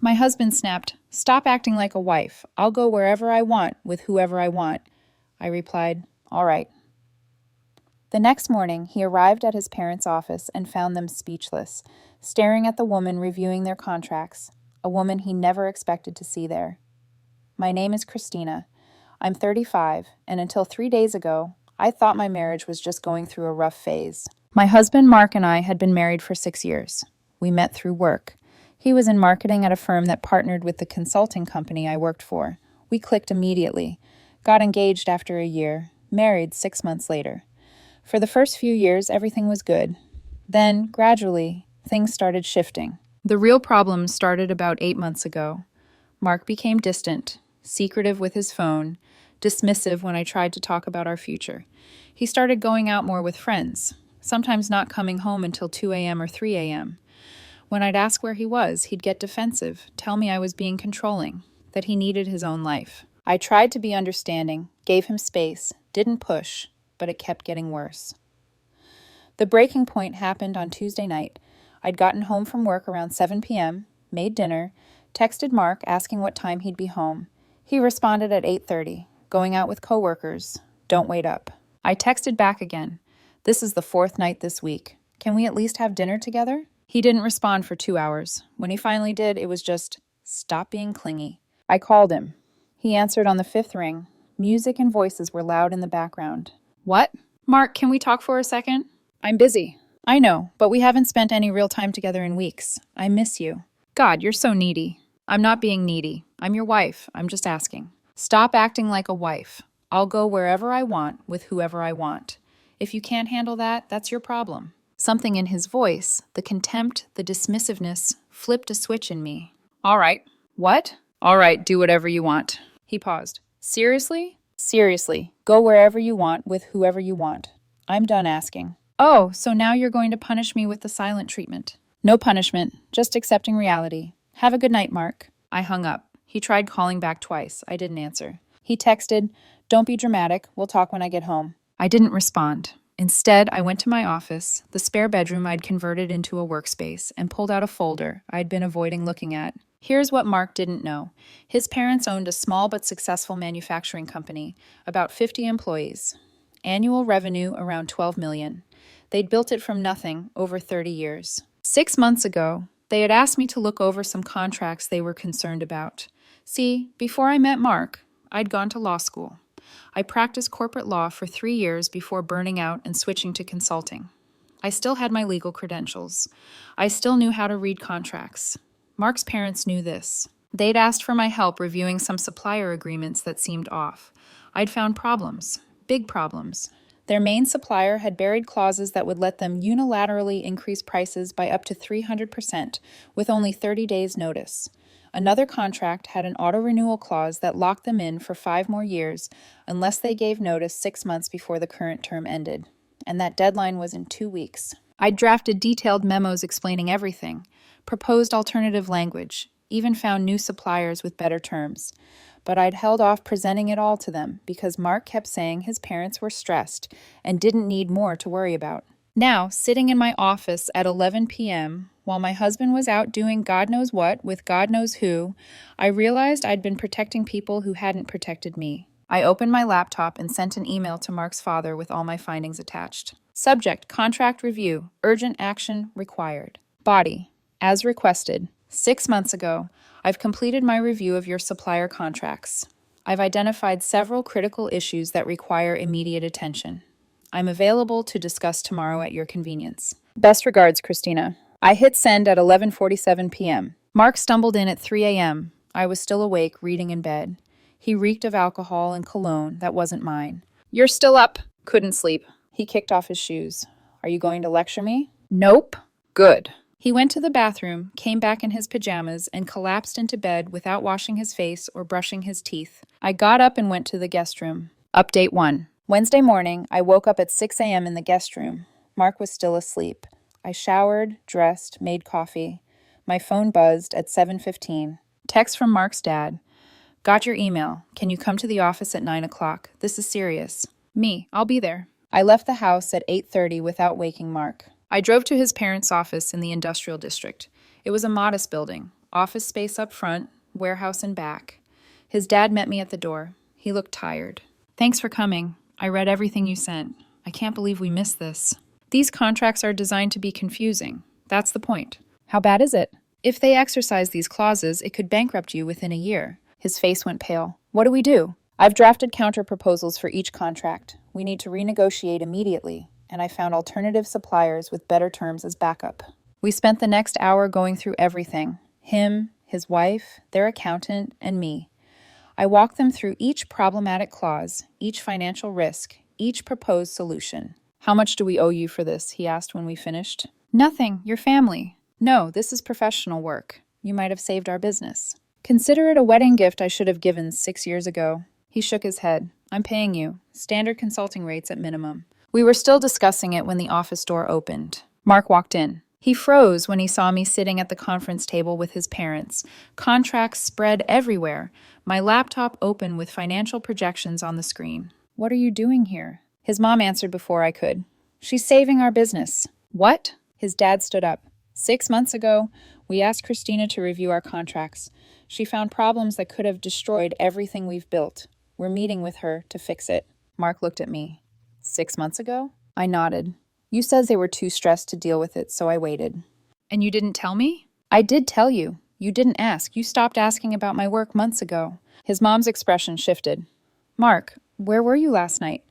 My husband snapped, "Stop acting like a wife. I'll go wherever I want with whoever I want." I replied, "All right." The next morning, he arrived at his parents' office and found them speechless, staring at the woman reviewing their contracts, a woman he never expected to see there. "My name is Christina. I'm 35, and until 3 days ago, I thought my marriage was just going through a rough phase. My husband Mark and I had been married for 6 years. We met through work. He was in marketing at a firm that partnered with the consulting company I worked for. We clicked immediately, got engaged after a year, married 6 months later. For the first few years, everything was good. Then, gradually, things started shifting. The real problem started about 8 months ago. Mark became distant, secretive with his phone, dismissive when I tried to talk about our future. He started going out more with friends, sometimes not coming home until 2 a.m. or 3 a.m. When I'd ask where he was, he'd get defensive, tell me I was being controlling, that he needed his own life. I tried to be understanding, gave him space, didn't push, but it kept getting worse. The breaking point happened on Tuesday night. I'd gotten home from work around 7 p.m., made dinner, texted Mark asking what time he'd be home. He responded at 8:30, going out with coworkers. Don't wait up. I texted back again. This is the fourth night this week. Can we at least have dinner together? He didn't respond for 2 hours. When he finally did, it was just, stop being clingy. I called him. He answered on the fifth ring. Music and voices were loud in the background. What? Mark, can we talk for a second? I'm busy. I know, but we haven't spent any real time together in weeks. I miss you. God, you're so needy. I'm not being needy. I'm your wife. I'm just asking. Stop acting like a wife. I'll go wherever I want with whoever I want. If you can't handle that, that's your problem. Something in his voice, the contempt, the dismissiveness, flipped a switch in me. All right. What? All right, do whatever you want. He paused. Seriously? Seriously. Go wherever you want with whoever you want. I'm done asking. Oh, so now you're going to punish me with the silent treatment. No punishment, just accepting reality. Have a good night, Mark. I hung up. He tried calling back twice. I didn't answer. He texted, "Don't be dramatic. We'll talk when I get home." I didn't respond. Instead, I went to my office, the spare bedroom I'd converted into a workspace, and pulled out a folder I'd been avoiding looking at. Here's what Mark didn't know. His parents owned a small but successful manufacturing company, about 50 employees. Annual revenue around $12 million. They'd built it from nothing over 30 years. 6 months ago, they had asked me to look over some contracts they were concerned about. See, before I met Mark, I'd gone to law school. I practiced corporate law for 3 years before burning out and switching to consulting. I still had my legal credentials. I still knew how to read contracts. Mark's parents knew this. They'd asked for my help reviewing some supplier agreements that seemed off. I'd found problems, big problems. Their main supplier had buried clauses that would let them unilaterally increase prices by up to 300% with only 30 days' notice. Another contract had an auto-renewal clause that locked them in for 5 more years unless they gave notice 6 months before the current term ended. And that deadline was in 2 weeks. I'd drafted detailed memos explaining everything, proposed alternative language, even found new suppliers with better terms. But I'd held off presenting it all to them because Mark kept saying his parents were stressed and didn't need more to worry about. Now, sitting in my office at 11 p.m., while my husband was out doing God knows what with God knows who, I realized I'd been protecting people who hadn't protected me. I opened my laptop and sent an email to Mark's father with all my findings attached. Subject, contract review, urgent action required. Body, as requested. 6 months ago, I've completed my review of your supplier contracts. I've identified several critical issues that require immediate attention. I'm available to discuss tomorrow at your convenience. Best regards, Christina. I hit send at 11:47 p.m. Mark stumbled in at 3 a.m. I was still awake, reading in bed. He reeked of alcohol and cologne that wasn't mine. You're still up. Couldn't sleep. He kicked off his shoes. Are you going to lecture me? Nope. Good. He went to the bathroom, came back in his pajamas, and collapsed into bed without washing his face or brushing his teeth. I got up and went to the guest room. Update 1. Wednesday morning, I woke up at 6 a.m. in the guest room. Mark was still asleep. I showered, dressed, made coffee. My phone buzzed at 7:15. Text from Mark's dad. Got your email. Can you come to the office at 9 o'clock? This is serious. Me, I'll be there. I left the house at 8:30 without waking Mark. I drove to his parents' office in the industrial district. It was a modest building, Office space up front, warehouse in back. His dad met me at the door. He looked tired. Thanks for coming. I read everything you sent. I can't believe we missed this. These contracts are designed to be confusing. That's the point. How bad is it? If they exercise these clauses, it could bankrupt you within a year. His face went pale. What do we do? I've drafted counter-proposals for each contract. We need to renegotiate immediately, and I found alternative suppliers with better terms as backup. We spent the next hour going through everything. Him, his wife, their accountant, and me. I walked them through each problematic clause, each financial risk, each proposed solution. How much do we owe you for this? He asked when we finished. Nothing, your family. No, this is professional work. You might have saved our business. Consider it a wedding gift I should have given 6 years ago. He shook his head. I'm paying you. Standard consulting rates at minimum. We were still discussing it when the office door opened. Mark walked in. He froze when he saw me sitting at the conference table with his parents. Contracts spread everywhere. My laptop open with financial projections on the screen. What are you doing here? His mom answered before I could. She's saving our business. What? His dad stood up. 6 months ago, we asked Christina to review our contracts. She found problems that could have destroyed everything we've built. We're meeting with her to fix it. Mark looked at me. 6 months ago? I nodded. You said they were too stressed to deal with it, so I waited. And you didn't tell me? I did tell you. You didn't ask. You stopped asking about my work months ago. His mom's expression shifted. Mark, where were you last night?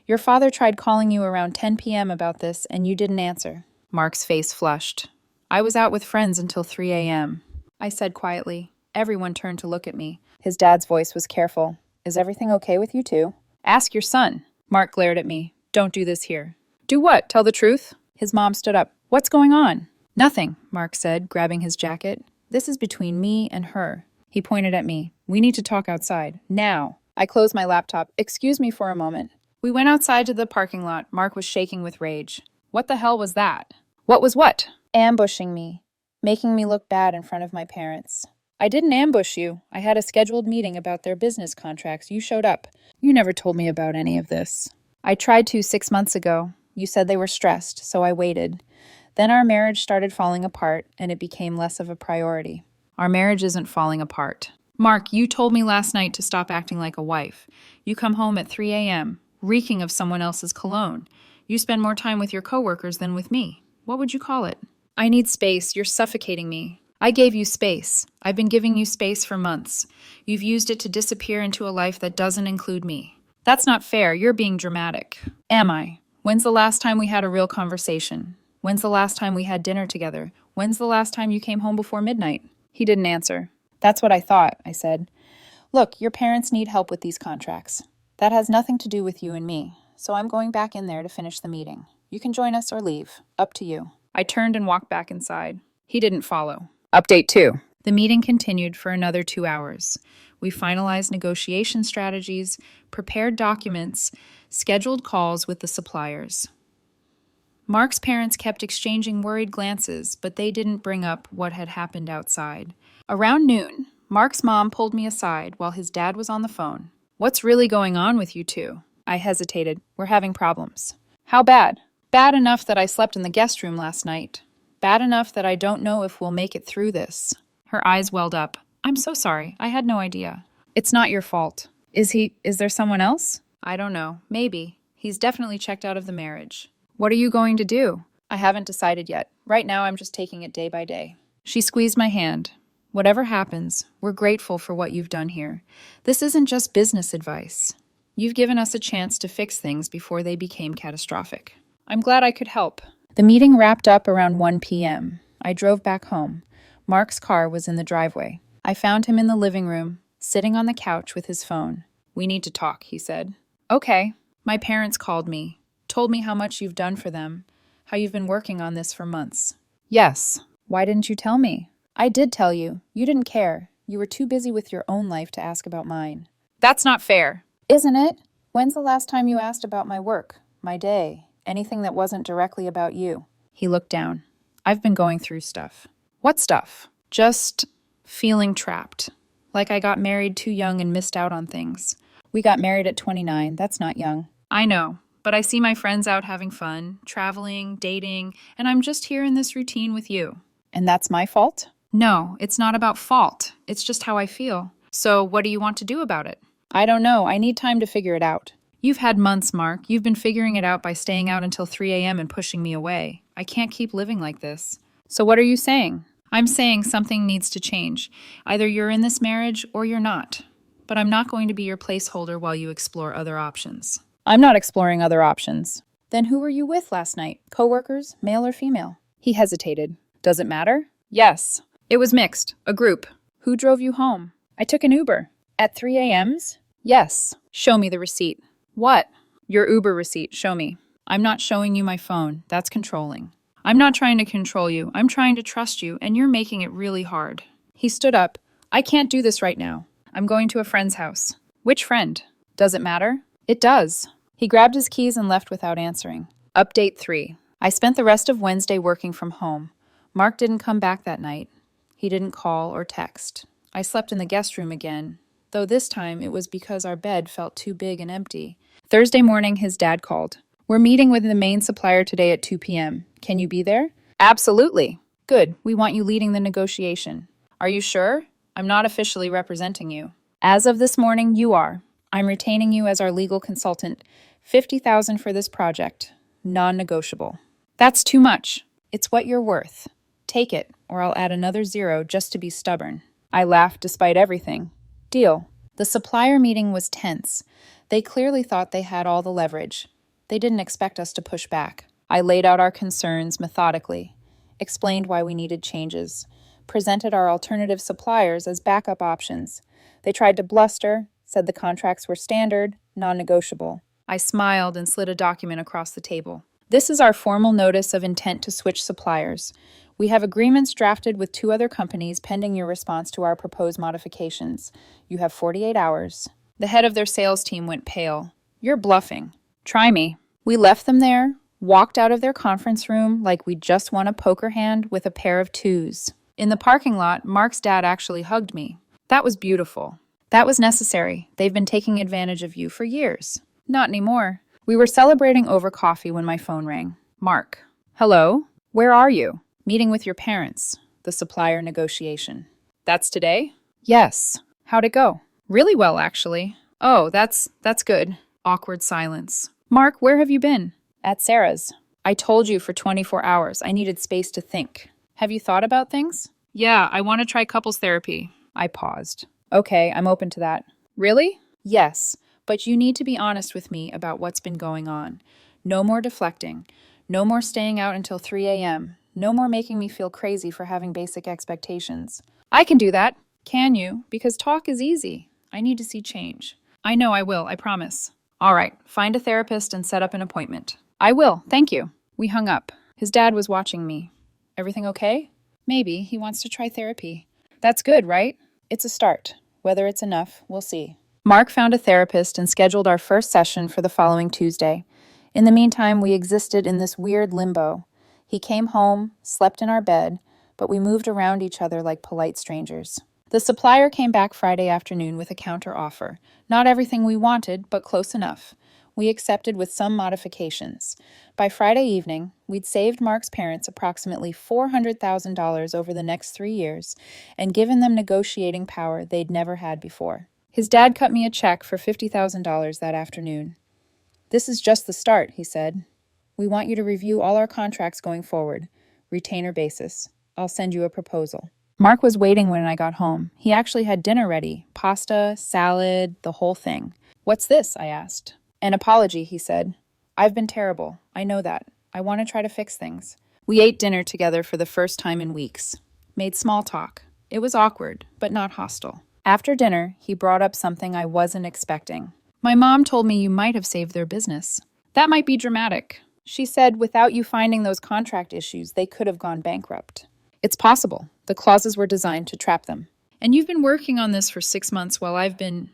Your father tried calling you around 10 p.m. about this, and you didn't answer. Mark's face flushed. I was out with friends until 3 a.m. I said quietly. Everyone turned to look at me. His dad's voice was careful. Is everything okay with you two? Ask your son. Mark glared at me. Don't do this here. Do what? Tell the truth? His mom stood up. What's going on? Nothing, Mark said, grabbing his jacket. This is between me and her. He pointed at me. We need to talk outside. Now. I closed my laptop. Excuse me for a moment. We went outside to the parking lot. Mark was shaking with rage. What the hell was that? What was what? Ambushing me. Making me look bad in front of my parents. I didn't ambush you. I had a scheduled meeting about their business contracts. You showed up. You never told me about any of this. I tried to 6 months ago. You said they were stressed, so I waited. Then our marriage started falling apart, and it became less of a priority. Our marriage isn't falling apart. Mark, you told me last night to stop acting like a wife. You come home at 3 a.m., reeking of someone else's cologne. You spend more time with your coworkers than with me. What would you call it? I need space. You're suffocating me. I gave you space. I've been giving you space for months. You've used it to disappear into a life that doesn't include me. That's not fair. You're being dramatic. Am I? When's the last time we had a real conversation? When's the last time we had dinner together? When's the last time you came home before midnight? He didn't answer. That's what I thought, I said. Look, your parents need help with these contracts. That has nothing to do with you and me, so I'm going back in there to finish the meeting. You can join us or leave. Up to you. I turned and walked back inside. He didn't follow. Update 2. The meeting continued for another 2 hours. We finalized negotiation strategies, prepared documents, scheduled calls with the suppliers. Mark's parents kept exchanging worried glances, but they didn't bring up what had happened outside. Around noon, Mark's mom pulled me aside while his dad was on the phone. What's really going on with you two? I hesitated. We're having problems. How bad? Bad enough that I slept in the guest room last night. Bad enough that I don't know if we'll make it through this. Her eyes welled up. I'm so sorry. I had no idea. It's not your fault. Is there someone else? I don't know. Maybe. He's definitely checked out of the marriage. What are you going to do? I haven't decided yet. Right now, I'm just taking it day by day. She squeezed my hand. Whatever happens, we're grateful for what you've done here. This isn't just business advice. You've given us a chance to fix things before they became catastrophic. I'm glad I could help. The meeting wrapped up around 1 p.m. I drove back home. Mark's car was in the driveway. I found him in the living room, sitting on the couch with his phone. We need to talk, he said. Okay. My parents called me, told me how much you've done for them, how you've been working on this for months. Yes. Why didn't you tell me? I did tell you. You didn't care. You were too busy with your own life to ask about mine. That's not fair. Isn't it? When's the last time you asked about my work, my day, anything that wasn't directly about you? He looked down. I've been going through stuff. What stuff? Just feeling trapped. Like I got married too young and missed out on things. We got married at 29. That's not young. I know, but I see my friends out having fun, traveling, dating, and I'm just here in this routine with you. And that's my fault? No, it's not about fault. It's just how I feel. So, what do you want to do about it? I don't know. I need time to figure it out. You've had months, Mark. You've been figuring it out by staying out until 3 a.m. and pushing me away. I can't keep living like this. So, what are you saying? I'm saying something needs to change. Either you're in this marriage or you're not. But I'm not going to be your placeholder while you explore other options. I'm not exploring other options. Then who were you with last night? Coworkers, male or female? He hesitated. Does it matter? Yes. It was mixed. A group. Who drove you home? I took an Uber. At 3 a.m.s? Yes. Show me the receipt. What? Your Uber receipt. Show me. I'm not showing you my phone. That's controlling. I'm not trying to control you. I'm trying to trust you, and you're making it really hard. He stood up. I can't do this right now. I'm going to a friend's house. Which friend? Does it matter? It does. He grabbed his keys and left without answering. Update 3. I spent the rest of Wednesday working from home. Mark didn't come back that night. He didn't call or text. I slept in the guest room again, though this time it was because our bed felt too big and empty. Thursday morning, his dad called. We're meeting with the main supplier today at 2 p.m. Can you be there? Absolutely. Good. We want you leading the negotiation. Are you sure? I'm not officially representing you. As of this morning, you are. I'm retaining you as our legal consultant. $50,000 for this project. Non-negotiable. That's too much. It's what you're worth. Take it, or I'll add another 0 just to be stubborn. I laughed despite everything. Deal. The supplier meeting was tense. They clearly thought they had all the leverage. They didn't expect us to push back. I laid out our concerns methodically, explained why we needed changes, presented our alternative suppliers as backup options. They tried to bluster, said the contracts were standard, non-negotiable. I smiled and slid a document across the table. This is our formal notice of intent to switch suppliers. We have agreements drafted with 2 other companies pending your response to our proposed modifications. You have 48 hours. The head of their sales team went pale. You're bluffing. Try me. We left them there, walked out of their conference room like we'd just won a poker hand with a pair of 2s. In the parking lot, Mark's dad actually hugged me. That was beautiful. That was necessary. They've been taking advantage of you for years. Not anymore. We were celebrating over coffee when my phone rang. Mark. Hello? Where are you? Meeting with your parents. The supplier negotiation. That's today? Yes. How'd it go? Really well, actually. Oh, that's good. Awkward silence. Mark, where have you been? At Sarah's. I told you for 24 hours. I needed space to think. Have you thought about things? Yeah, I want to try couples therapy. I paused. Okay, I'm open to that. Really? Yes, but you need to be honest with me about what's been going on. No more deflecting. No more staying out until 3 a.m. No more making me feel crazy for having basic expectations. I can do that. Can you? Because talk is easy. I need to see change. I know I will, I promise. All right, find a therapist and set up an appointment. I will, thank you. We hung up. His dad was watching me. Everything okay? Maybe. He wants to try therapy. That's good, right? It's a start. Whether it's enough, we'll see. Mark found a therapist and scheduled our first session for the following Tuesday. In the meantime, we existed in this weird limbo. He came home, slept in our bed, but we moved around each other like polite strangers. The supplier came back Friday afternoon with a counter offer. Not everything we wanted, but close enough. We accepted with some modifications. By Friday evening, we'd saved Mark's parents approximately $400,000 over the next 3 years and given them negotiating power they'd never had before. His dad cut me a check for $50,000 that afternoon. This is just the start, he said. We want you to review all our contracts going forward. Retainer basis. I'll send you a proposal. Mark was waiting when I got home. He actually had dinner ready. Pasta, salad, the whole thing. What's this? I asked. An apology, he said. I've been terrible. I know that. I want to try to fix things. We ate dinner together for the first time in weeks. Made small talk. It was awkward, but not hostile. After dinner, he brought up something I wasn't expecting. My mom told me you might have saved their business. That might be dramatic. She said without you finding those contract issues, they could have gone bankrupt. It's possible. The clauses were designed to trap them. And you've been working on this for 6 months while I've been...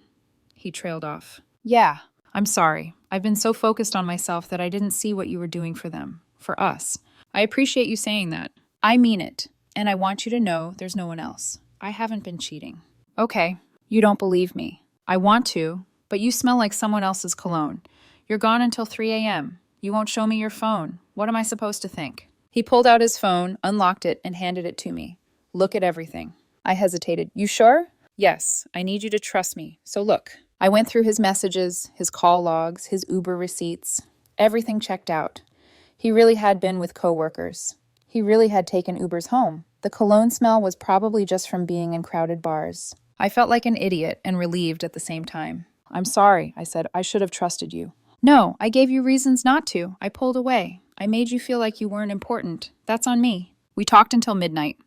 He trailed off. Yeah, I'm sorry. I've been so focused on myself that I didn't see what you were doing for them. For us. I appreciate you saying that. I mean it. And I want you to know there's no one else. I haven't been cheating. Okay, you don't believe me. I want to, but you smell like someone else's cologne. You're gone until 3 a.m. You won't show me your phone. What am I supposed to think? He pulled out his phone, unlocked it, and handed it to me. Look at everything. I hesitated. You sure? Yes, I need you to trust me. So look. I went through his messages, his call logs, his Uber receipts. Everything checked out. He really had been with coworkers. He really had taken Ubers home. The cologne smell was probably just from being in crowded bars. I felt like an idiot and relieved at the same time. I'm sorry, I said. I should have trusted you. No, I gave you reasons not to. I pulled away. I made you feel like you weren't important. That's on me. We talked until midnight.